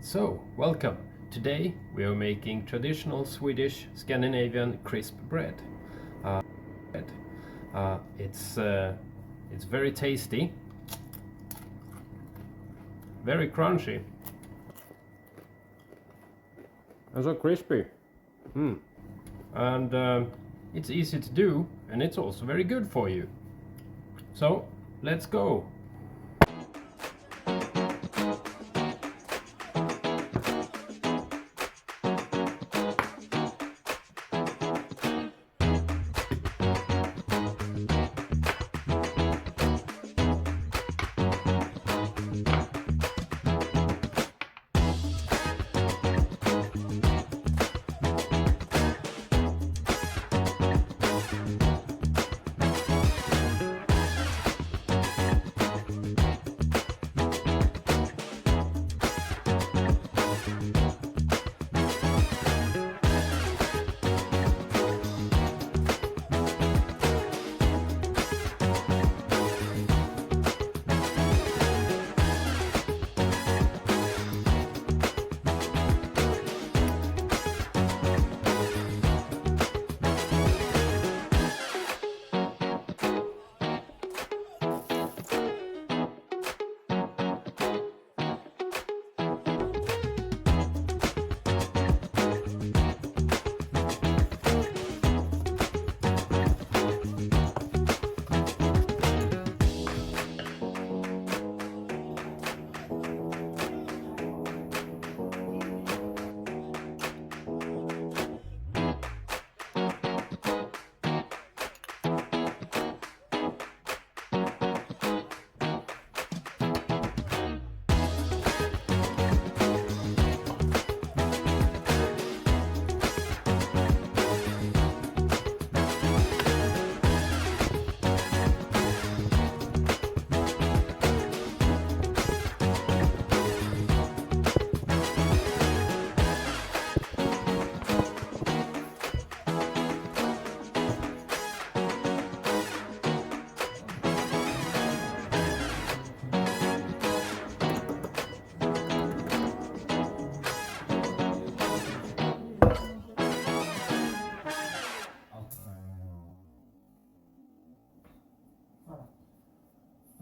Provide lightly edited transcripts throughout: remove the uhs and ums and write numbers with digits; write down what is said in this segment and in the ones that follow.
So, welcome! Today we are making traditional Swedish Scandinavian crisp bread. It's very tasty, very crunchy, and so crispy. And it's easy to do, and it's also very good for you. So, let's go!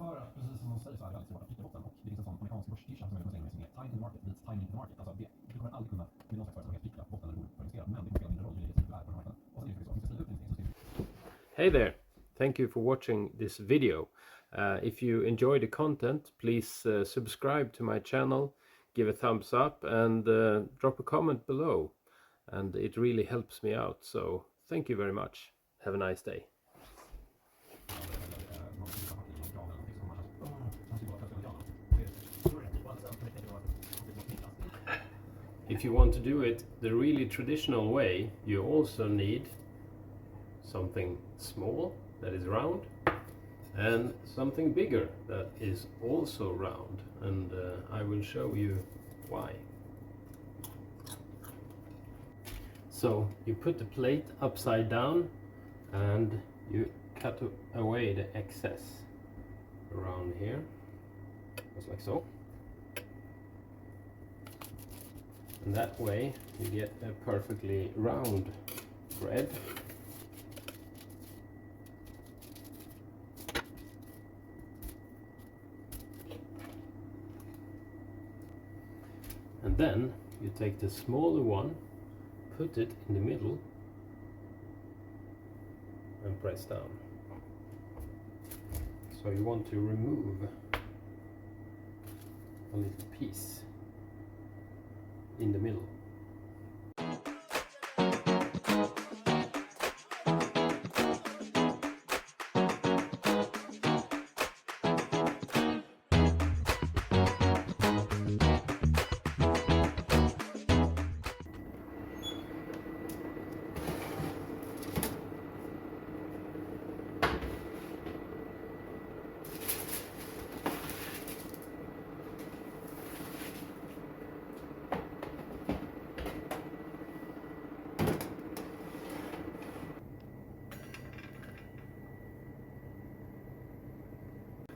För att, precis som de säger, så är det alltid svårt att pricka botten, och det finns en sån amerikansk börsstyrelse som jag säger som är time in the market beats timing in the market. Alltså du kommer aldrig kunna med någon slags företag pricka botten eller bord för att investera, men det spelar mindre roll hur det är på den marknaden. Och sen är det faktiskt så, om du ska skriva ut någonting. Hey there! Thank you for watching this video. If you enjoy the content, please subscribe to my channel, give a thumbs up, and drop a comment below. And it really helps me out, so thank you very much. Have a nice day. If you want to do it the really traditional way, you also need something small that is round and something bigger that is also round, and I will show you why. So you put the plate upside down and you cut away the excess around here, just like so. And that way you get a perfectly round bread. And then you take the smaller one, put it in the middle and press down. So you want to remove a little piece in the middle.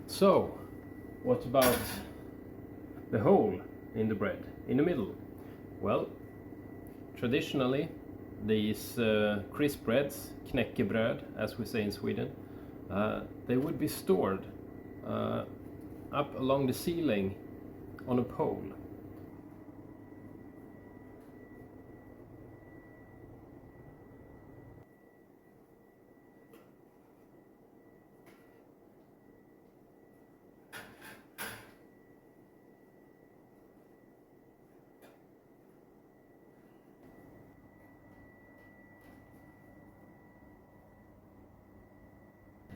So, what about the hole in the bread, in the middle? Well, traditionally these crisp breads, Knäckebröd as we say in Sweden, they would be stored up along the ceiling on a pole.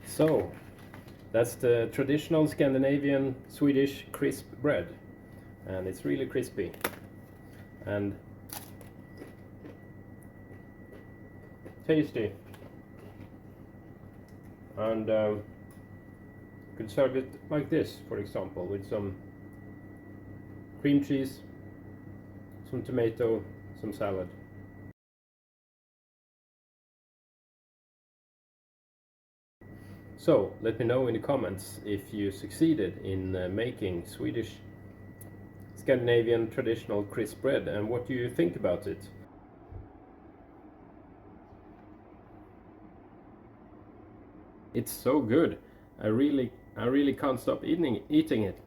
So that's the traditional Scandinavian Swedish crisp bread, and it's really crispy and tasty, and you could serve it like this, for example, with some cream cheese, some tomato, some salad. So let me know in the comments if you succeeded in making Swedish Scandinavian traditional crisp bread, and what do you think about it? It's so good. I really can't stop eating it.